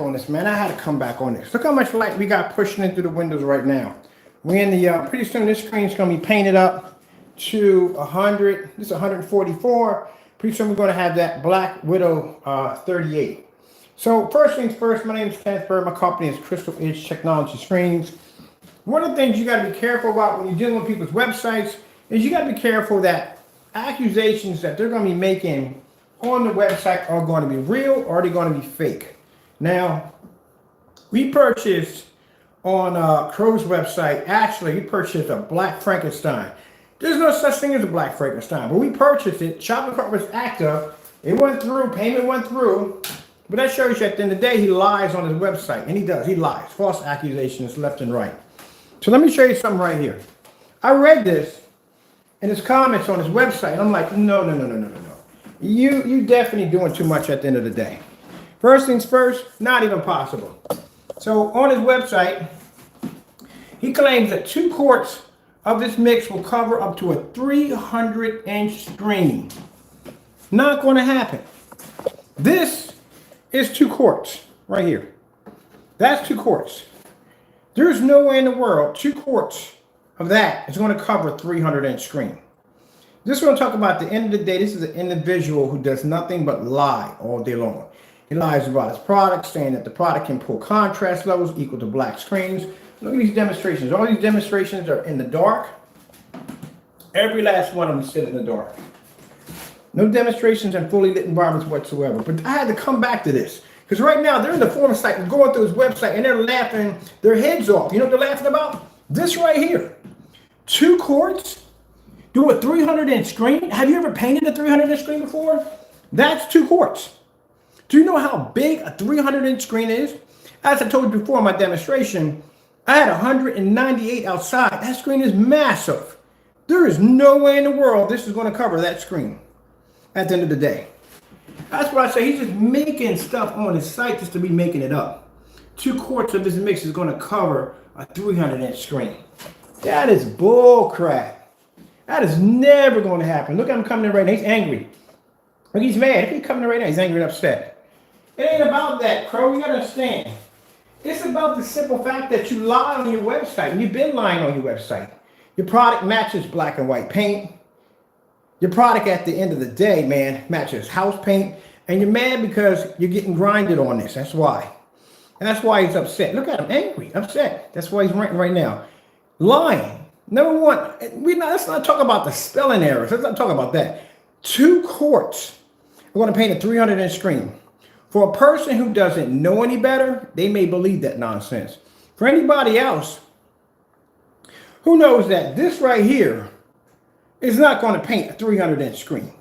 on this, man. I had to come back on this. Look how much light we got pushing in through the windows right now. We're in the, pretty soon this screen's going to be painted up to 100. This is 144. Pretty soon we're going to have that Black Widow 38. So first things first, my name is Kenneth Bird. My company is Crystal Edge Technology Screens. One of the things you got to be careful about when you're dealing with people's websites is you got to be careful that accusations that they're going to be making on the website are going to be real or they're going to be fake. Now, we purchased on Crow's website, actually, we purchased a Black Frankenstein. There's no such thing as a Black Frankenstein, but we purchased it. Shopping cart was active. It went through, payment went through. But that shows you at the end of the day, he lies on his website. And he does, he lies. False accusations left and right. So let me show you something right here. I read this in his comments on his website. And I'm like, no. You definitely doing too much at the end of the day. First things first, not even possible. So on his website, he claims that 2 quarts of this mix will cover up to a 300-inch screen. Not going to happen. This is 2 quarts right here. That's 2 quarts. There's no way in the world 2 quarts of that is going to cover a 300-inch screen. This is what I'm talking about. At the end of the day, this is an individual who does nothing but lie all day long. He lies about his product, saying that the product can pull contrast levels equal to black screens. Look at these demonstrations. All these demonstrations are in the dark. Every last one of them is sitting in the dark. No demonstrations in fully lit environments whatsoever. But I had to come back to this. Because right now, they're in the forum site, going through his website, and they're laughing their heads off. You know what they're laughing about? This right here. 2 quarts? Do a 300-inch screen? Have you ever painted a 300-inch screen before? That's 2 quarts. Do you know how big a 300-inch screen is? As I told you before in my demonstration, I had 198 outside. That screen is massive. There is no way in the world this is going to cover that screen at the end of the day. That's what I say. He's just making stuff on his site just to be making it up. 2 quarts of this mix is going to cover a 300-inch screen. That is bull crap. That is never going to happen. Look at him coming in right now. He's angry. Look, he's mad. He's coming in right now. He's angry and upset. It ain't about that, Crow. You gotta understand. It's about the simple fact that you lie on your website, and you've been lying on your website. Your product matches black and white paint. Your product at the end of the day, man, matches house paint. And you're mad because you're getting grinded on this. That's why. And that's why he's upset. Look at him, angry, upset. That's why he's ranting right now. Lying. Number one, let's not talk about the spelling errors. Let's not talk about that. 2 quarts. We're going to paint a 300-inch screen. For a person who doesn't know any better, they may believe that nonsense. For anybody else who knows that this right here is not going to paint a 300-inch screen.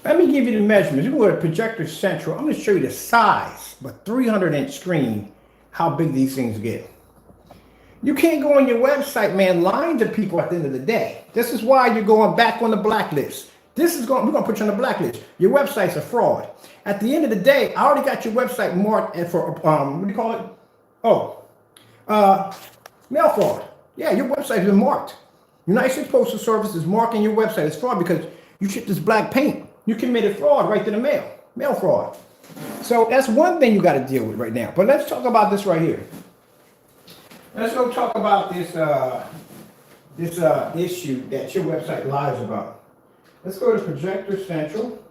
Let me give you the measurements. You can go to Projector Central. I'm going to show you the size of a 300-inch screen, how big these things get. You can't go on your website, man, lying to people at the end of the day. This is why you're going back on the blacklist. We're going to put you on the blacklist. Your website's a fraud. At the end of the day, I already got your website marked for, what do you call it? Oh, mail fraud. Yeah, your website's been marked. United States Postal Service is marking your website as fraud because you shipped this black paint. You committed fraud right to the mail fraud. So that's one thing you got to deal with right now. But let's talk about this right here. Let's go talk about this issue that your website lies about. Let's go to Projector Central.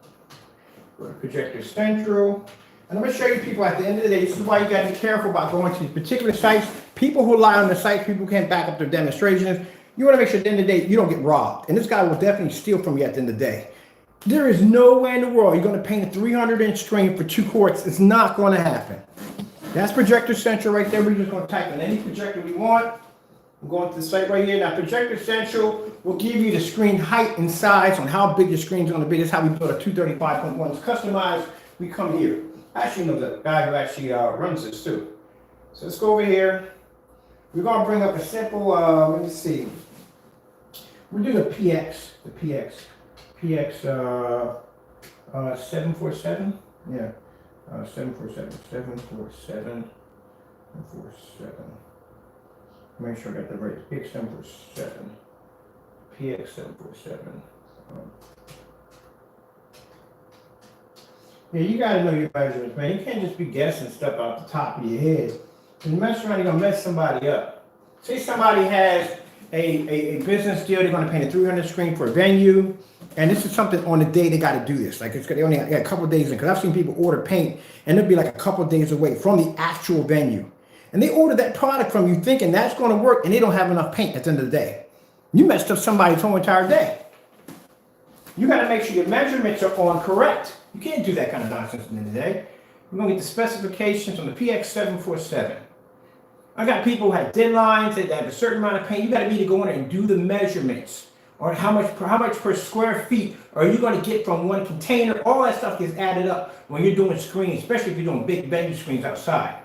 Go to Projector Central. And I'm going to show you people at the end of the day. This is why you got to be careful about going to these particular sites. People who lie on the sites, people who can't back up their demonstrations. You want to make sure at the end of the day you don't get robbed. And this guy will definitely steal from you at the end of the day. There is no way in the world you're going to paint a 300-inch screen for 2 quarts. It's not going to happen. That's Projector Central right there. We're just going to type in any projector we want. I'm going to the site right here. Now, Projector Central will give you the screen height and size on how big your screen is going to be. That's how we build a 235.1. It's customized. We come here. I actually know the guy who actually runs this too. So let's go over here. We're going to bring up a simple, let me see. We're doing a PX, the PX 747. Yeah, 747. Make sure I got the right. PX 747. PX 747. Yeah, you gotta know your measurements, man. You can't just be guessing stuff off the top of your head. When you mess around, you're gonna mess somebody up. Say somebody has a business deal, they're gonna paint a 300 screen for a venue, and this is something on the day they gotta do this. Like they only got a couple of days in, because I've seen people order paint, and it'll be like a couple of days away from the actual venue. And they order that product from you thinking that's gonna work, and they don't have enough paint at the end of the day. You messed up somebody's whole entire day. You gotta make sure your measurements are on correct. You can't do that kind of nonsense at the end of the day. We're gonna get the specifications on the PX747. I got people who have deadlines that have a certain amount of paint. You gotta be to go in there and do the measurements. Or how much per square feet are you gonna get from one container? All that stuff gets added up when you're doing screens, especially if you're doing big venue screens outside.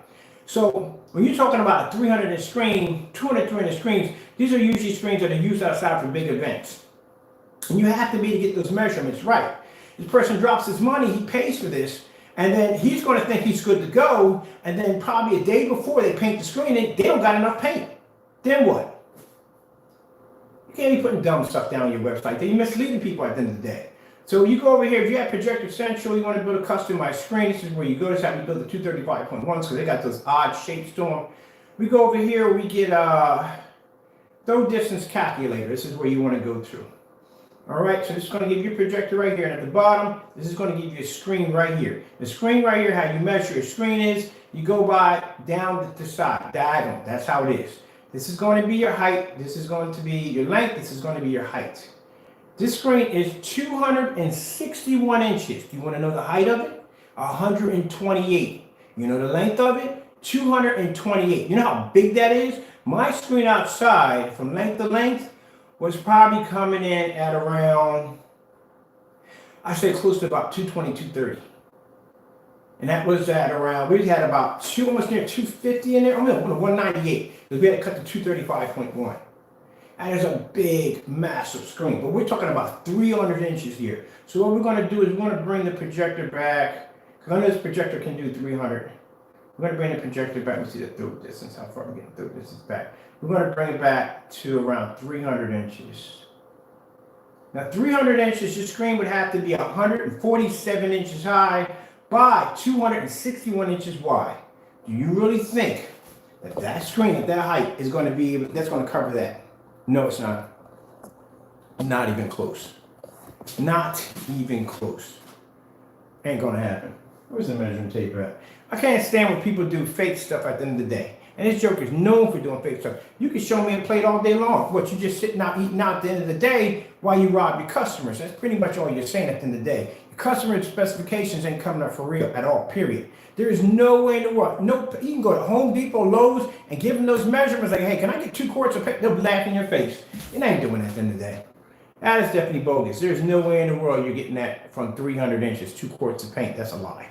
So when you're talking about a 300 screen, 200, 300 screens, these are usually screens that are used outside for big events. And you have to be to get those measurements right. This person drops his money, he pays for this, and then he's going to think he's good to go, and then probably a day before they paint the screen, they don't got enough paint. Then what? You can't be putting dumb stuff down on your website. Then you're misleading people at the end of the day. So you go over here, if you have Projector Central, you want to build a customized screen, this is where you go. This is how you build the 235.1s, because they got those odd shapes to them. We go over here, we get throw distance calculator. This is where you want to go to. All right, so this is going to give you a projector right here, and at the bottom, this is going to give you a screen right here. The screen right here, how you measure your screen is, you go by down the side, diagonal. That's how it is. This is going to be your height. This is going to be your length. This is going to be your height. This screen is 261 inches. Do you want to know the height of it? 128. You know the length of it? 228. You know how big that is? My screen outside, from length to length, was probably coming in at around, I say close to about 220, 230. And that was at around, we had about almost near 250 in there, 198, because we had to cut to 235.1. That is a big, massive screen, but we're talking about 300 inches here. So what we're going to do is we're going to bring the projector back, because I know this projector can do 300. We're going to bring the projector back. Let's see the throw distance, how far we get the throw distance back. We're going to bring it back to around 300 inches. Now 300 inches, your screen would have to be 147 inches high by 261 inches wide. Do you really think that that screen at that height is going to be able, that's going to cover that? No, it's not. Not even close. Not even close. Ain't going to happen. Where's the measuring tape at? I can't stand when people do fake stuff at the end of the day. And this joke is known for doing fake stuff. You can show me a plate all day long. What, you just sitting out eating out at the end of the day while you rob your customers. That's pretty much all you're saying at the end of the day. Your customer specifications ain't coming up for real at all, period. There is no way in the world. No, you can go to Home Depot, Lowe's, and give them those measurements like, hey, can I get 2 quarts of paint? They'll laugh in your face. You're not doing that at the end of the day. That is definitely bogus. There's no way in the world you're getting that from 300 inches, 2 quarts of paint. That's a lie.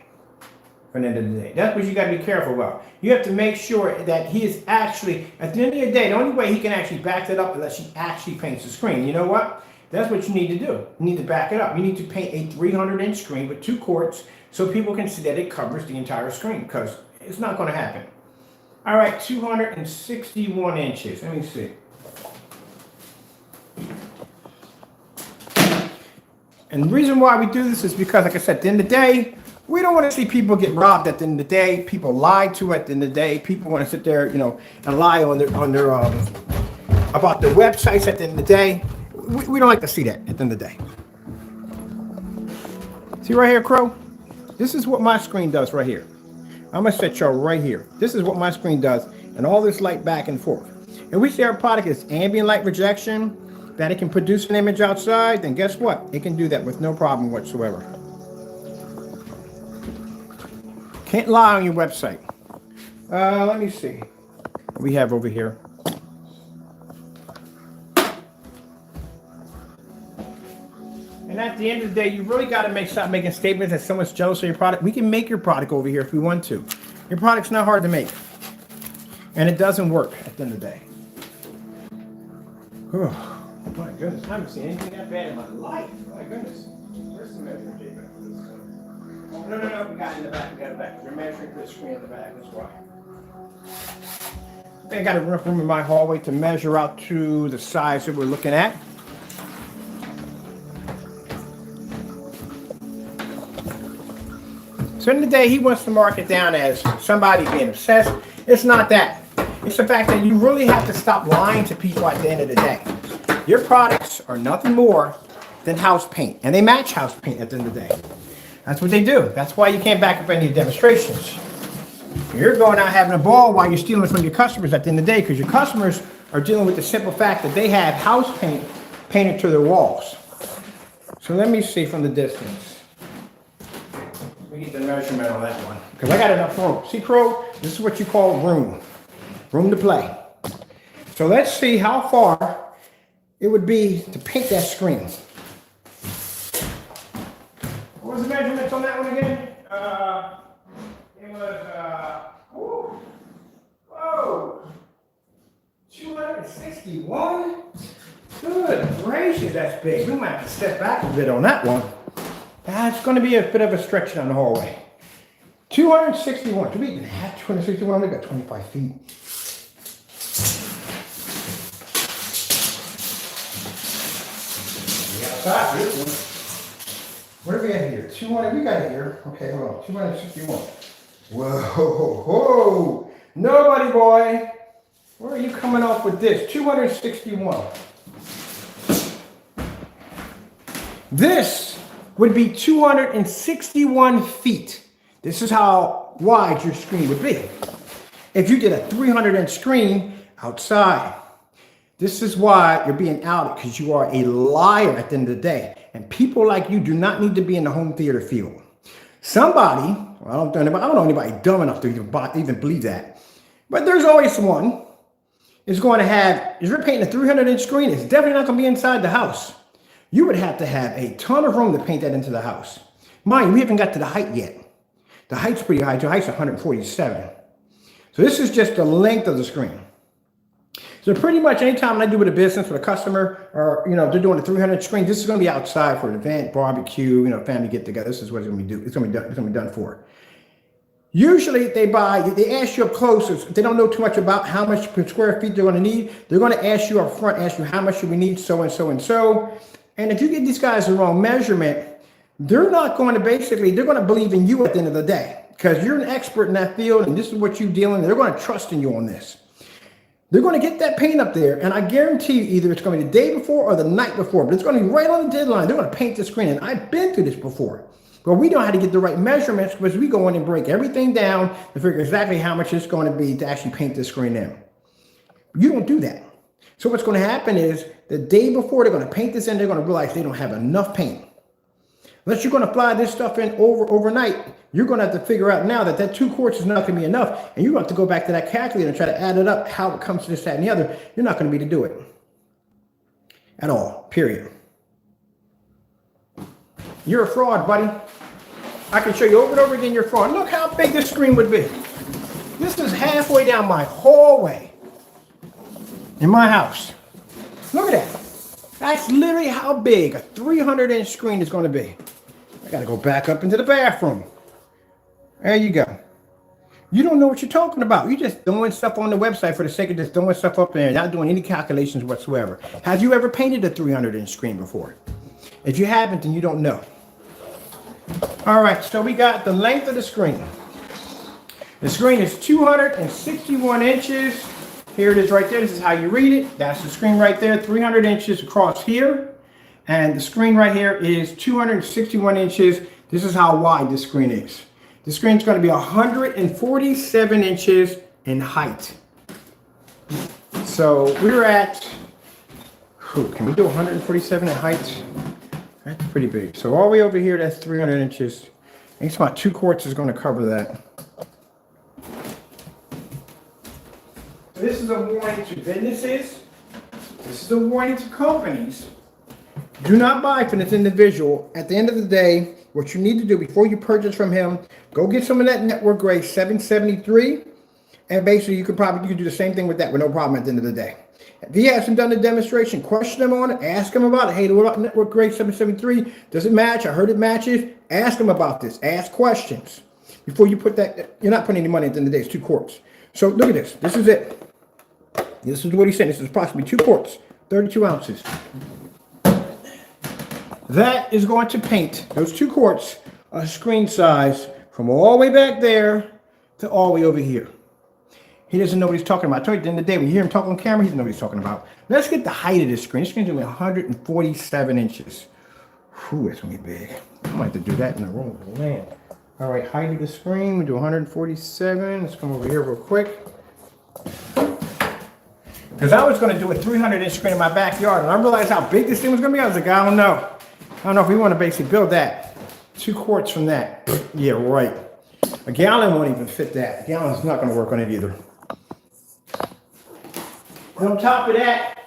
At the end of the day. That's what you got to be careful about. You have to make sure that he is actually, at the end of the day, the only way he can actually back that up unless he actually paints the screen. You know what? That's what you need to do. You need to back it up. You need to paint a 300-inch screen with 2 quarts so people can see that it covers the entire screen, because it's not going to happen. All right, 261 inches. Let me see. And the reason why we do this is because, like I said, at the end of the day, we don't want to see people get robbed at the end of the day. People lied to at the end of the day. People want to sit there, you know, and lie on their about their websites at the end of the day. We don't like to see that at the end of the day. See right here, Crow? This is what my screen does right here. I'm gonna set y'all right here. This is what my screen does, and all this light back and forth. And we say our product is ambient light rejection, that it can produce an image outside, then guess what? It can do that with no problem whatsoever. Can't lie on your website. Let me see what we have over here. And at the end of the day, you really got to stop making statements that someone's jealous of your product. We can make your product over here if we want to. Your product's not hard to make. And it doesn't work at the end of the day. Oh, my goodness. I haven't seen anything that bad in my life. My goodness. Where's the measuring tape? No, we got it in the back. We got it back. You're measuring for the screen in the back. That's why. I think I got enough room in my hallway to measure out to the size that we're looking at. So in the day, he wants to mark it down as somebody being obsessed. It's not that. It's the fact that you really have to stop lying to people at the end of the day. Your products are nothing more than house paint, and they match house paint at the end of the day. That's what they do. That's why you can't back up any demonstrations. You're going out having a ball while you're stealing from your customers at the end of the day, because your customers are dealing with the simple fact that they have house paint painted to their walls. So let me see from the distance. We get the measurement on that one, because I got enough room. See, Crow? This is what you call room. Room to play. So let's see how far it would be to paint that screen. What was the measurements on that one again? It was, whoa, 261? Good gracious, that's big. We might have to step back a bit on that one. That's going to be a bit of a stretch down the hallway. 261. Do we even have 261? Only got 25 feet. Outside this one. What do we have here? 200. We got it here. Okay, hold on. 261. Whoa. Nobody, boy. Where are you coming off with this? 261. This would be 261 feet. This is how wide your screen would be. If you did a 300-inch screen outside. This is why you're being outed, because you are a liar at the end of the day. And people like you do not need to be in the home theater field. Somebody, well, I don't know anybody dumb enough to even believe that, but there's always one is going to have, if you're painting a 300-inch screen, it's definitely not going to be inside the house. You would have to have a ton of room to paint that into the house. Mind you, we haven't got to the height yet. The height's pretty high. The height's 147. So this is just the length of the screen. So pretty much anytime I do with a business, with a customer, or, they're doing a 300 screen, this is going to be outside for an event, barbecue, family get together. This is what it's going to be it's going to be done for. Usually they ask you up close. If they don't know too much about how much per square feet they're going to need, they're going to ask you up front, ask you how much do we need, so and so and so. And if you get these guys the wrong measurement, they're not going to they're going to believe in you at the end of the day, because you're an expert in that field and this is what you're dealing with. They're going to trust in you on this. They're going to get that paint up there, and I guarantee you either it's going to be the day before or the night before, but it's going to be right on the deadline. They're going to paint the screen, and I've been through this before. But we know how to get the right measurements, because we go in and break everything down to figure exactly how much it's going to be to actually paint the screen in. You don't do that. So what's going to happen is the day before they're going to paint this in, they're going to realize they don't have enough paint. Unless you're going to fly this stuff in overnight, you're going to have to figure out now that 2 quarts is not going to be enough, and you're going to have to go back to that calculator and try to add it up, how it comes to this, that, and the other. You're not going to be able to do it at all, period. You're a fraud, buddy. I can show you over and over again you're a fraud. Look how big this screen would be. This is halfway down my hallway in my house. Look at that. That's literally how big a 300-inch screen is going to be. I got to go back up into the bathroom. There you go. You don't know what you're talking about. You're just throwing stuff on the website for the sake of just throwing stuff up there, not doing any calculations whatsoever. Have you ever painted a 300-inch screen before? If you haven't, then you don't know. All right, so we got the length of the screen. The screen is 261 inches. Here it is right there. This is how you read it. That's the screen right there, 300 inches across here. And the screen right here is 261 inches. This is how wide this screen is. The screen is going to be 147 inches in height. So we're at, can we do 147 in height? That's pretty big. So all the way over here, that's 300 inches. I think it's about 2 quarts is going to cover that. This is a warning to businesses. This is a warning to companies. Do not buy from this individual. At the end of the day, what you need to do before you purchase from him, go get some of that network grade 773. And basically, you could do the same thing with that with no problem at the end of the day. If he hasn't done the demonstration, question him on it. Ask him about it. Hey, what about network grade 773? Does it match? I heard it matches. Ask him about this. Ask questions. Before you put that, you're not putting any money at the end of the day. It's 2 quarts. So look at this. This is it. This is what he said. This is approximately 2 quarts, 32 ounces. That is going to paint those 2 quarts a screen size from all the way back there to all the way over here. He doesn't know what he's talking about. I told you at the end of the day, when you hear him talk on camera, he doesn't know what he's talking about. Let's get the height of this screen. This screen's only 147 inches. Whew, it's going to be big. I might have to do that in the room. Man. All right, height of the screen, we do 147. Let's come over here real quick. Because I was going to do a 300-inch screen in my backyard, and I realized how big this thing was going to be. I was like, I don't know. I don't know if we want to basically build that. 2 quarts from that. Yeah, right. A gallon won't even fit that. A gallon's not going to work on it either. And on top of that,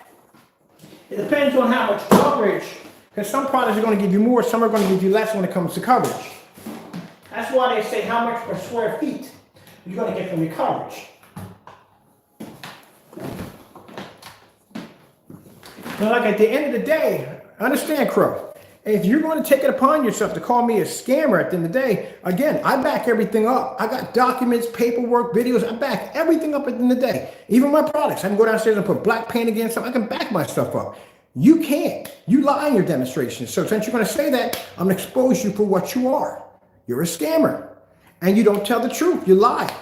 it depends on how much coverage, because some products are going to give you more, some are going to give you less when it comes to coverage. That's why they say how much per square feet you're going to get from your coverage. Now, like at the end of the day, understand, Crow, if you're going to take it upon yourself to call me a scammer at the end of the day, again, I back everything up. I got documents, paperwork, videos. I back everything up at the end of the day. Even my products. I can go downstairs and put black paint against them. I can back my stuff up. You can't. You lie in your demonstrations. So since you're going to say that, I'm going to expose you for what you are. You're a scammer. And you don't tell the truth. You lie.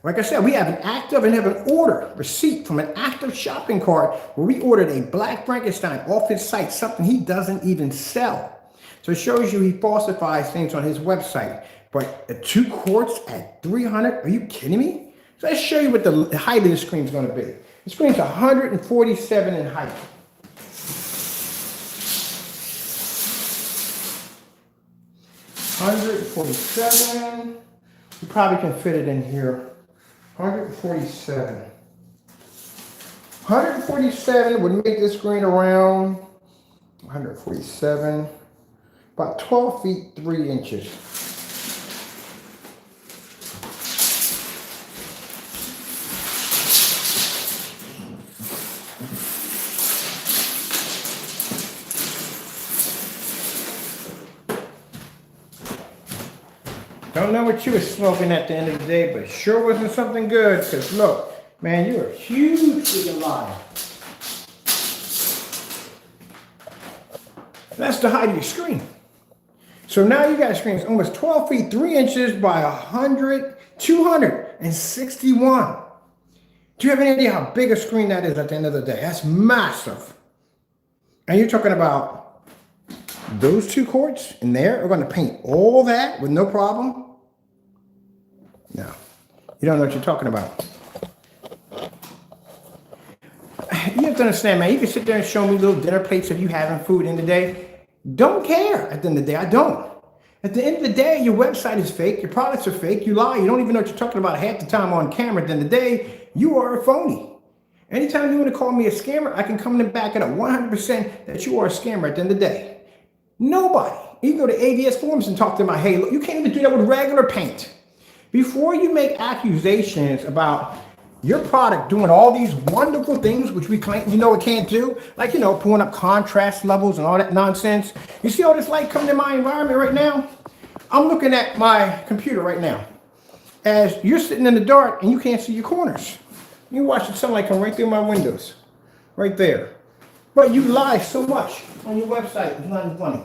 Like I said, we have an active and have an order receipt from an active shopping cart where we ordered a black Frankenstein off his site, something he doesn't even sell. So it shows you he falsifies things on his website. But 2 quarts at 300, are you kidding me? So let's show you what the height of the screen is going to be. The screen's 147 in height. $147. You probably can fit it in here. 147. 147 would make this screen around 147, about 12 feet 3 inches. Don't know what you were smoking at the end of the day, but it sure wasn't something good, because look, man, you're a huge freaking liar. That's the height of your screen. So now you got a screen that's almost 12 feet 3 inches by 261. Do you have any idea how big a screen that is at the end of the day? That's massive. And you're talking about those 2 quarts in there are going to paint all that with no problem? No. You don't know what you're talking about. You have to understand, man, you can sit there and show me little dinner plates of you having food in the day. Don't care at the end of the day. I don't. At the end of the day, your website is fake. Your products are fake. You lie. You don't even know what you're talking about half the time on camera. At the end of the day, you are a phony. Anytime you want to call me a scammer, I can come in and back it up 100% that you are a scammer at the end of the day. Nobody. You can go to ADS forums and talk to them about, hey, look, you can't even do that with regular paint. Before you make accusations about your product doing all these wonderful things, which we claim, it can't do, like, pulling up contrast levels and all that nonsense. You see all this light coming in my environment right now? I'm looking at my computer right now. As you're sitting in the dark and you can't see your corners. You watch the sunlight come right through my windows. Right there. But you lie so much on your website. It's not even funny.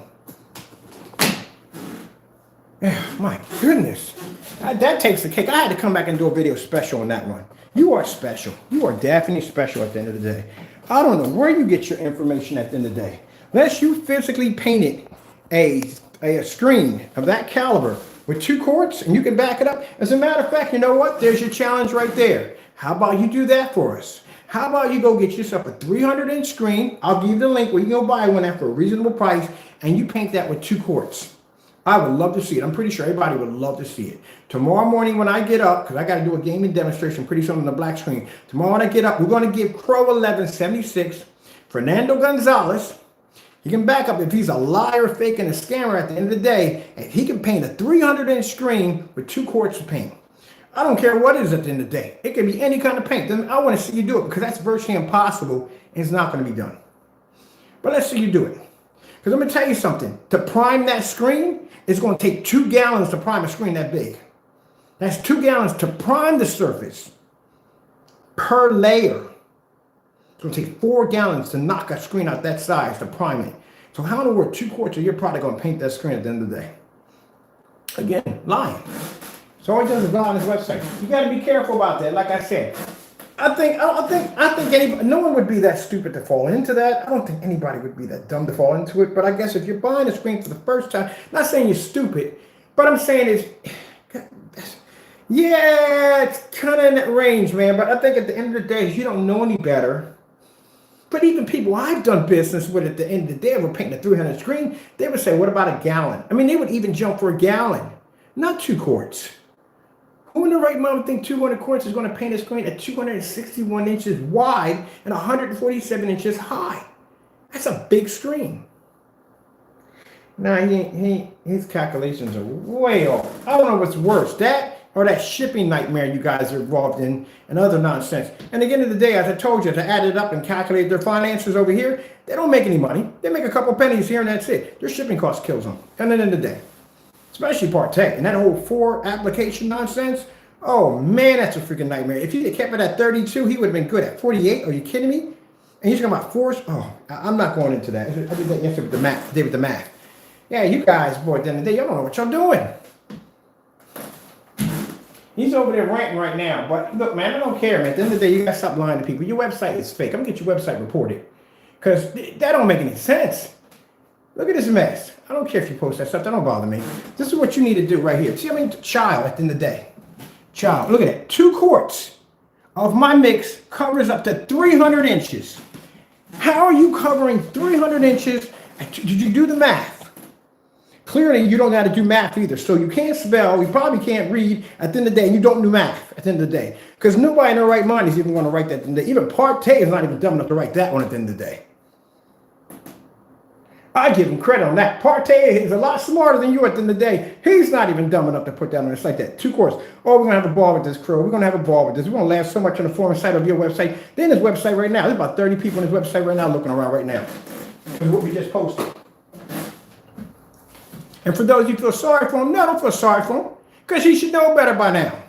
Yeah, my goodness. That takes the cake. I had to come back and do a video special on that one. You are special. You are definitely special at the end of the day. I don't know where you get your information at the end of the day. Unless you physically painted a screen of that caliber with 2 quarts and you can back it up. As a matter of fact, you know what? There's your challenge right there. How about you do that for us? How about you go get yourself a 300-inch screen? I'll give you the link where you can go buy one at for a reasonable price, and you paint that with 2 quarts. I would love to see it. I'm pretty sure everybody would love to see it. Tomorrow morning when I get up, because I got to do a gaming demonstration pretty soon on the black screen. Tomorrow when I get up, we're going to give Crow1176, Fernando Gonzalez, he can back up if he's a liar, fake, and a scammer at the end of the day, and he can paint a 300-inch screen with 2 quarts of paint. I don't care what it is at the end of the day. It can be any kind of paint. Then I want to see you do it because that's virtually impossible and it's not going to be done. But let's see you do it. Because I'm going to tell you something. To prime that screen, it's going to take 2 gallons to prime a screen that big. That's 2 gallons to prime the surface per layer. It's going to take 4 gallons to knock a screen out that size to prime it. So how in the world 2 quarts of your product going to paint that screen at the end of the day? Again, lying. So all he does is go on his website. You got to be careful about that. Like I said, I think anybody, no one would be that stupid to fall into that. I don't think anybody would be that dumb to fall into it. But I guess if you're buying a screen for the first time, not saying you're stupid, but I'm saying is, yeah, it's kind of in that range, man. But I think at the end of the day, you don't know any better. But even people I've done business with at the end of the day, we're painting a 300 screen, they would say, what about a gallon? I mean, they would even jump for a gallon, not 2 quarts. Who in the right mind would think 200 quarts is going to paint a screen at 261 inches wide and 147 inches high? That's a big screen. Nah, his calculations are way off. I don't know what's worse, that or that shipping nightmare you guys are involved in and other nonsense. And at the end of the day, as I told you, to add it up and calculate their finances over here, they don't make any money. They make a couple pennies here and that's it. Their shipping cost kills them at the end of the day. Especially Part Tech and that whole 4 application nonsense. Oh man, that's a freaking nightmare. If he'd have kept it at 32, he would have been good at 48. Are you kidding me? And he's talking about 4s. Oh, I'm not going into that. I did that yesterday with the math. Did with the math. Yeah, you guys, boy, at the end of the day, y'all don't know what y'all doing. He's over there ranting right now. But look, man, I don't care, man. At the end of the day, you got to stop lying to people. Your website is fake. I'm going to get your website reported. Because that don't make any sense. Look at this mess. I don't care if you post that stuff. That don't bother me. This is what you need to do right here. See, I mean, child at the end of the day. Child, look at that. 2 quarts of my mix covers up to 300 inches. How are you covering 300 inches? Did you do the math? Clearly, you don't know how to do math either. So you can't spell, you probably can't read at the end of the day, and you don't do math at the end of the day. Because nobody in their right mind is even going to write that at the end of the day. Even Part Tay is not even dumb enough to write that one at the end of the day. I give him credit on that. Part Tay is a lot smarter than you at the end of the day. He's not even dumb enough to put that on. It's like that. 2 quarts. Oh, we're going to have a ball with this, Crow. We're going to have a ball with this. We're going to laugh so much on the forum site of your website. They're in his website right now. There's about 30 people on his website right now looking around right now. This is what we just posted. And for those of you who feel sorry for him, no, don't feel sorry for him. Because he should know better by now.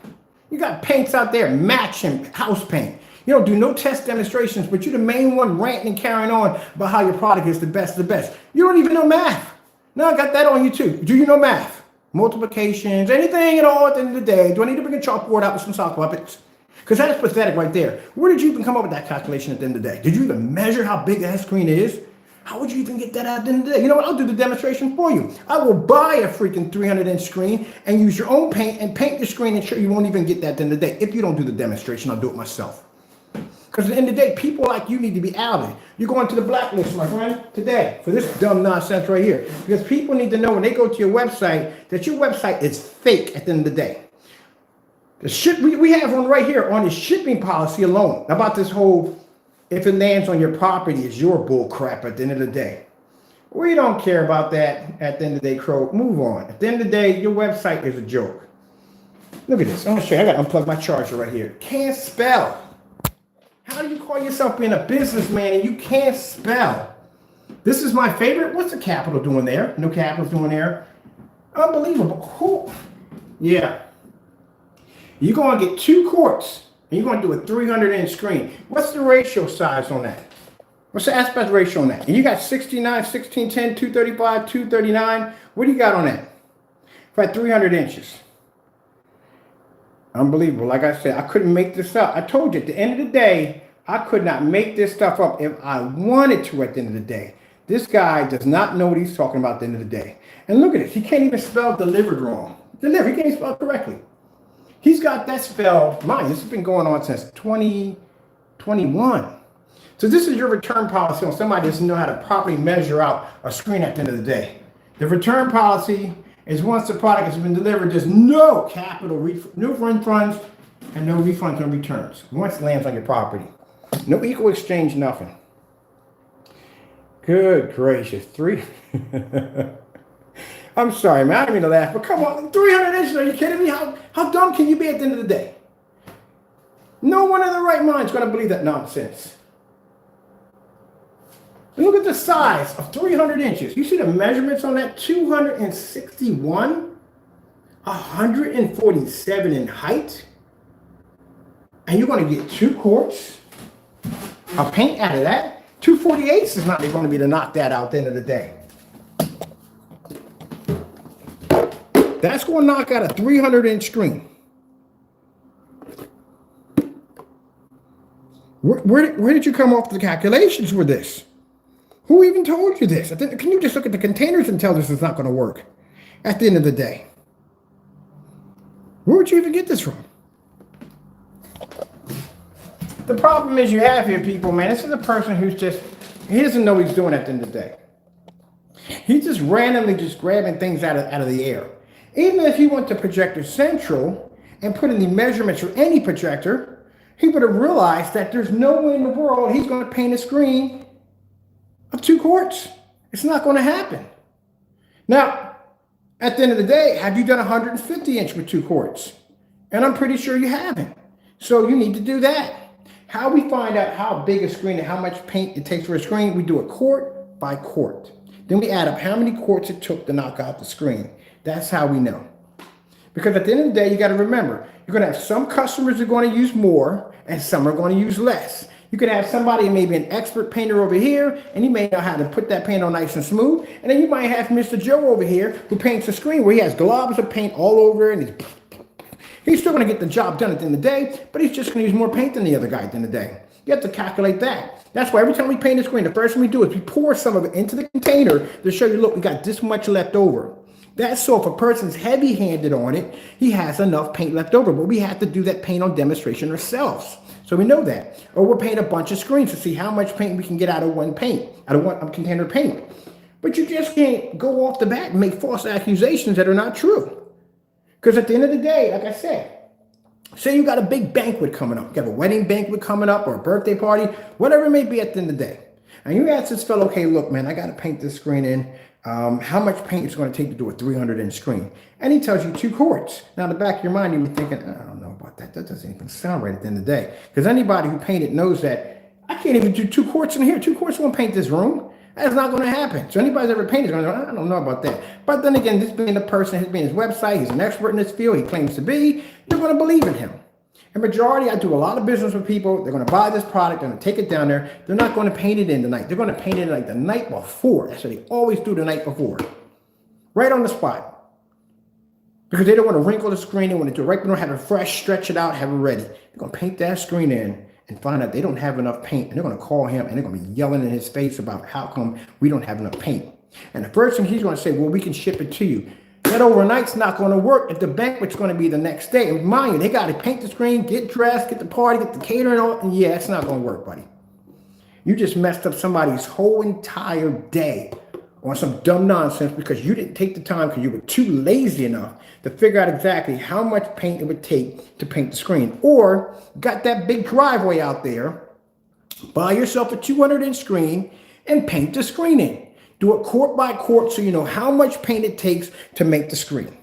You got paints out there, matching house paint. You don't do no test demonstrations, but you're the main one ranting and carrying on about how your product is the best of the best. You don't even know math. Now I got that on you too. Do you know math? Multiplications, anything at all at the end of the day. Do I need to bring a chalkboard out with some sock puppets? Because that's pathetic right there. Where did you even come up with that calculation at the end of the day? Did you even measure how big that screen is? How would you even get that out at the end of the day? You know what? I'll do the demonstration for you. I will buy a freaking 300-inch screen and use your own paint and paint your screen and show you won't even get that at the end of the day. If you don't do the demonstration, I'll do it myself. Because at the end of the day, people like you need to be outed. You're going to the blacklist, my friend, today for this dumb nonsense right here. Because people need to know when they go to your website that your website is fake at the end of the day. The shit we have one right here on the shipping policy alone about this whole, if it lands on your property, is your bull crap at the end of the day. We don't care about that at the end of the day, Crow. Move on. At the end of the day, your website is a joke. Look at this. I'm going to show you. I got to unplug my charger right here. Can't spell. How do you call yourself being a businessman and you can't spell? This is my favorite. What's the capital doing there? No capital's doing there. Unbelievable. Who? Yeah. You're going to get 2 quarts and you're going to do a 300-inch screen. What's the ratio size on that? What's the aspect ratio on that? And you got 69, 1610, 235, 239. What do you got on that? For 300 inches. Unbelievable. Like I said, I couldn't make this up. I told you, at the end of the day, I could not make this stuff up if I wanted to at the end of the day. This guy does not know what he's talking about at the end of the day. And look at it. He can't even spell delivered wrong. Delivered. He can't even spell it correctly. He's got that spell. Mine, this has been going on since 2021. So this is your return policy on somebody that doesn't know how to properly measure out a screen at the end of the day. The return policy is once the product has been delivered, there's no capital, no refunds, and no refunds or returns. Once it lands on your property. No equal exchange, nothing. Good gracious. I'm sorry, man. I didn't mean to laugh, but come on. 300 inches, are you kidding me? How dumb can you be at the end of the day? No one in their right mind is going to believe that nonsense. And look at the size of 300 inches. You see the measurements on that? 261, 147 in height. And you're going to get 2 quarts of paint out of that. 248s is not even going to be to knock that out at the end of the day. That's going to knock out a 300-inch screen. Where did you come off the calculations with this? Who even told you this? Can you just look at the containers and tell this is not going to work at the end of the day? Where would you even get this from? The problem is you have here, people, man, this is a person who's he doesn't know what he's doing at the end of the day. He's just randomly just grabbing things out of the air. Even if he went to Projector Central and put in the measurements for any projector, he would have realized that there's no way in the world he's going to paint a screen of 2 quarts. It's not going to happen. Now, at the end of the day, have you done 150 inch with 2 quarts? And I'm pretty sure you haven't. So you need to do that. How we find out how big a screen and how much paint it takes for a screen, we do it quart by quart. Then we add up how many quarts it took to knock out the screen. That's how we know. Because at the end of the day, you got to remember, you're going to have some customers that are going to use more and some are going to use less. You could have somebody, maybe an expert painter over here, and he may know how to put that paint on nice and smooth. And then you might have Mr. Joe over here who paints the screen where he has globs of paint all over and he's still going to get the job done at the end of the day, but he's just going to use more paint than the other guy at the end of the day. You have to calculate that. That's why every time we paint a screen, the first thing we do is we pour some of it into the container to show you, look, we got this much left over. That's so if a person's heavy-handed on it, he has enough paint left over. But we have to do that paint on demonstration ourselves. So we know that. Or we'll paint a bunch of screens to see how much paint we can get out of one container of paint. But you just can't go off the bat and make false accusations that are not true. Because at the end of the day, like I said, say you got a big banquet coming up. You have a wedding banquet coming up or a birthday party, whatever it may be at the end of the day. And you ask this fellow, okay, look, man, I got to paint this screen in. How much paint is going to take to do a 300-inch screen? And he tells you 2 quarts. Now, in the back of your mind, you're thinking, I don't know about that. That doesn't even sound right at the end of the day. Because anybody who painted knows that I can't even do 2 quarts in here. 2 quarts won't paint this room. That's not going to happen. So anybody's ever painted is going to go, I don't know about that. But then again, this being the person, his being his website, he's an expert in this field, he claims to be, you're going to believe in him. And majority, I do a lot of business with people. They're going to buy this product. They're going to take it down there. They're not going to paint it in the night. They're going to paint it like the night before. That's what they always do the night before. Right on the spot. Because they don't want to wrinkle the screen. They want to do it right. They don't have it fresh, stretch it out, have it ready. They're going to paint that screen in and find out they don't have enough paint. And they're going to call him and they're going to be yelling in his face about how come we don't have enough paint. And the first thing he's going to say, well, we can ship it to you. That overnight's not going to work if the banquet's going to be the next day. And mind you, they got to paint the screen, get dressed, get the party, get the catering on. And yeah, it's not going to work, buddy. You just messed up somebody's whole entire day on some dumb nonsense because you didn't take the time because you were too lazy enough to figure out exactly how much paint it would take to paint the screen. Or got that big driveway out there, buy yourself a 200-inch screen and paint the screen in. Do it quart by quart so you know how much paint it takes to make the screen.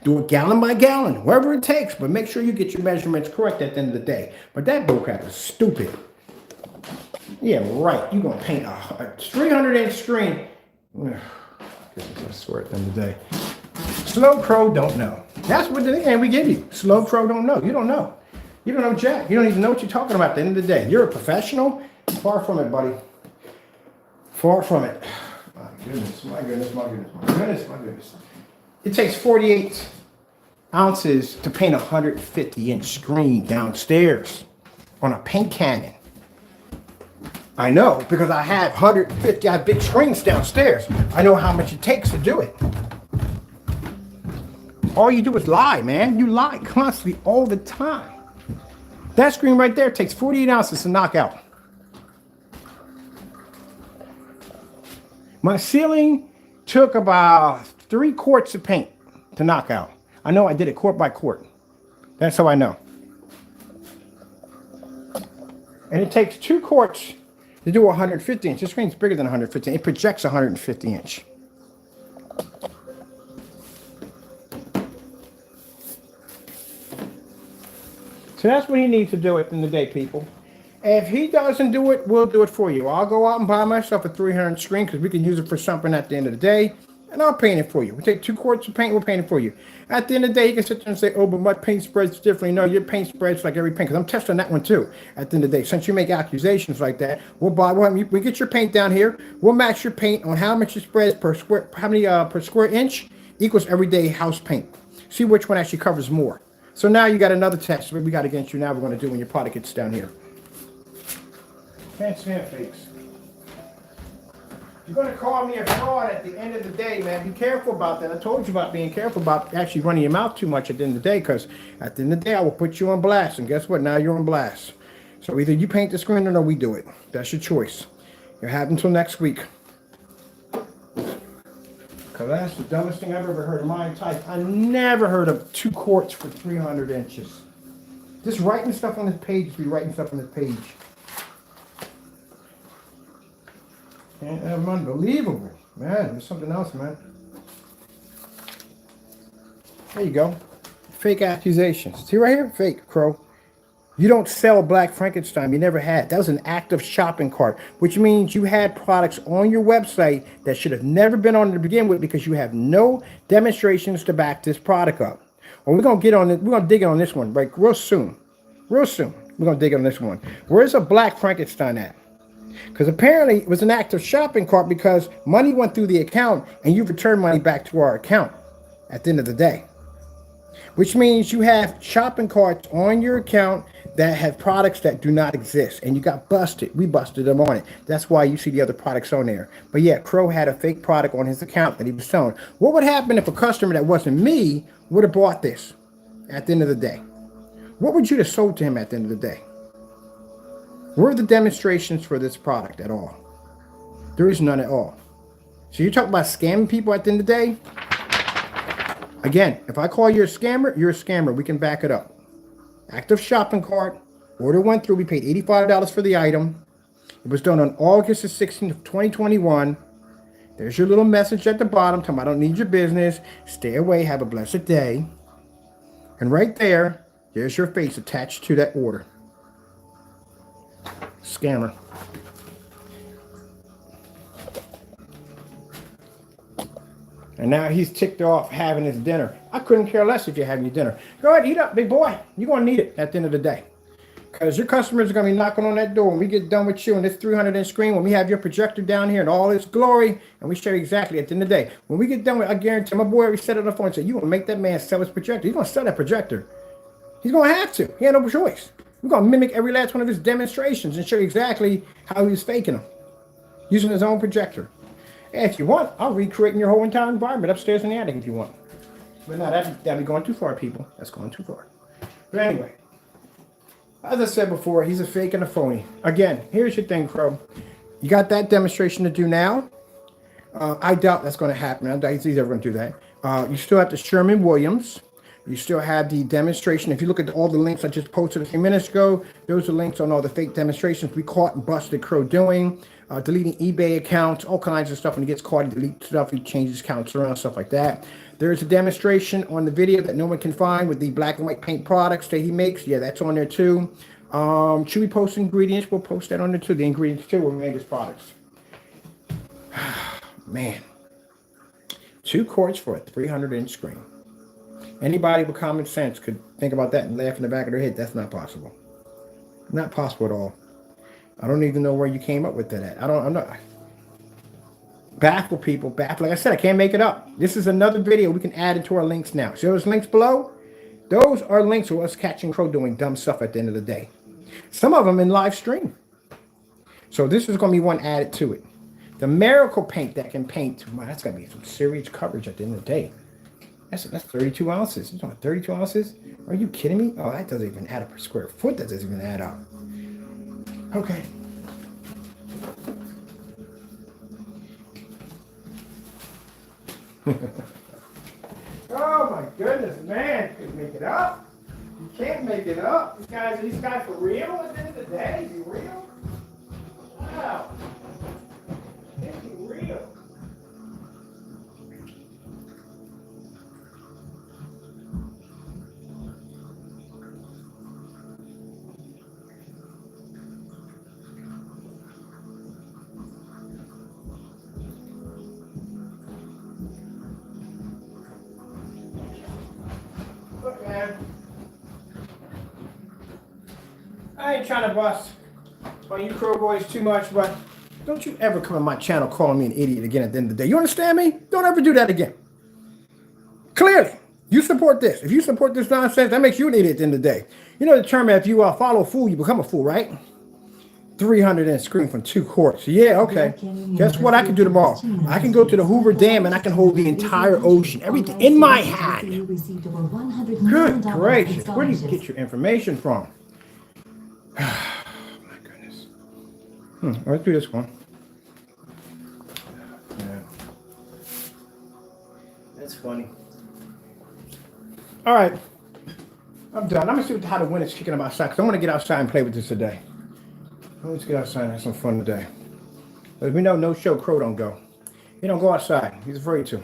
Do it gallon by gallon, wherever it takes, but make sure you get your measurements correct at the end of the day. But that bullcrap is stupid. Yeah, right. You're going to paint a 300-inch screen. I swear at the end of the day. Slow Crow don't know. That's what the end we give you. Slow Crow don't know. You don't know. You don't know jack. You don't even know what you're talking about at the end of the day. You're a professional? Far from it, buddy. Far from it. My goodness. It takes 48 ounces to paint a 150-inch screen downstairs on a paint cannon. I know, because I have big screens downstairs. I know how much it takes to do it. All you do is lie, man. You lie constantly all the time. That screen right there takes 48 ounces to knock out. My ceiling took about 3 quarts of paint to knock out. I know I did it quart by quart. That's how I know. And it takes 2 quarts to do 150 inch. This screen's bigger than 150. It projects 150 inch. So that's what he needs to do at the end of the day, people. If he doesn't do it, we'll do it for you. I'll go out and buy myself a 300 screen because we can use it for something at the end of the day, and I'll paint it for you. We'll take 2 quarts of paint, we'll paint it for you. At the end of the day, you can sit there and say, oh, but my paint spreads differently. No, your paint spreads like every paint, because I'm testing that one too. At the end of the day, since you make accusations like that, we get your paint down here. We'll match your paint on how much it spreads per square, per square inch. equals everyday house paint. See which one actually covers more. So now you got another test we got against you now we're going to do when your product gets down here. Can't stand fakes. You're going to call me a fraud at the end of the day, man. Be careful about that. I told you about being careful about actually running your mouth too much at the end of the day, because at the end of the day, I will put you on blast. And guess what? Now you're on blast. So either you paint the screen or no, we do it. That's your choice. You have until next week. Because that's the dumbest thing I've ever heard in my entire. I never heard of 2 quarts for 300 inches. Just writing stuff on this page, be writing stuff on this page. And unbelievable. Man, there's something else, man. There you go. Fake accusations. See right here? Fake, Crow. You don't sell Black Frankenstein. You never had. That was an active shopping cart, which means you had products on your website that should have never been on to begin with because you have no demonstrations to back this product up. Well, we're going to get on it. We're going to dig in on this one right real soon. Real soon. We're going to dig on this one. Where's a Black Frankenstein at? Because apparently it was an active shopping cart because money went through the account and you returned money back to our account at the end of the day. Which means you have shopping carts on your account that have products that do not exist. And you got busted. We busted them on it. That's why you see the other products on there. But yeah, Crow had a fake product on his account that he was selling. What would happen if a customer that wasn't me would have bought this at the end of the day? What would you have sold to him at the end of the day? Where are the demonstrations for this product at all? There is none at all. So you're talking about scamming people at the end of the day? Again, if I call you a scammer, you're a scammer. We can back it up. Active shopping cart. Order went through. We paid $85 for the item. It was done on August the 16th of 2021. There's your little message at the bottom. Tell them I don't need your business. Stay away. Have a blessed day. And right there, there's your face attached to that order. Scammer. And now he's ticked off having his dinner. I couldn't care less if you're having your dinner. Go ahead, eat up, big boy. You're going to need it at the end of the day. Because your customers are going to be knocking on that door when we get done with you on this 300-inch screen, when we have your projector down here in all its glory, and we show you exactly at the end of the day. When we get done with, I guarantee my boy already said it on the phone and said, you going to make that man sell his projector. He's going to sell that projector. He's going to have to. He had no choice. We're going to mimic every last one of his demonstrations and show you exactly how he was faking them, using his own projector. And if you want, I'll recreate your whole entire environment upstairs in the attic if you want. But no, that'd be going too far, people. That's going too far. But anyway, as I said before, he's a fake and a phony. Again, here's your thing, Crow. You got that demonstration to do now. I doubt that's going to happen. I doubt he's ever going to do that. You still have the Sherman Williams. You still have the demonstration. If you look at all the links I just posted a few minutes ago, those are links on all the fake demonstrations we caught and busted Crow doing. Deleting eBay accounts, all kinds of stuff. When he gets caught, he deletes stuff. He changes accounts around, stuff like that. There's a demonstration on the video that no one can find with the black and white paint products that he makes. Yeah, that's on there too. Should we post ingredients? We'll post that on there too. The ingredients too when we make his products. Man. 2 quarts for a 300-inch screen. Anybody with common sense could think about that and laugh in the back of their head. That's not possible. Not possible at all. I don't even know where you came up with that at. I'm not. Baffle people. Baffle. Like I said, I can't make it up. This is another video we can add into our links now. See those links below? Those are links to us catching Crow doing dumb stuff at the end of the day. Some of them in live stream. So this is going to be one added to it. The miracle paint that can paint. Wow, that's going to be some serious coverage at the end of the day. That's 32 ounces. You're talking 32 ounces? Are you kidding me? Oh, that doesn't even add up per square foot. That doesn't even add up. Okay. Oh my goodness, man. You can't make it up. You can't make it up. These guys for real at the end of the day? You real? Wow. Can't be real. Look, man. I ain't trying to bust on you Crow boys too much, but don't you ever come on my channel calling me an idiot again at the end of the day. You understand me? Don't ever do that again. Clearly, you support this. If you support this nonsense, that makes you an idiot at the end of the day. You know the term, if you follow a fool, you become a fool, right? 300 inch screen from 2 quarts. Yeah, okay. Guess what I can do tomorrow? I can go to the Hoover Dam and I can hold the entire ocean, everything in my hand. Good gracious. Where do you get your information from? My goodness. Let's do this one. Yeah. That's funny. All right. I'm done. I'm going to see how the wind is kicking up outside because I want to get outside and play with this today. Let's get outside and have some fun today. But we know no show Crow don't go. He don't go outside. He's afraid to.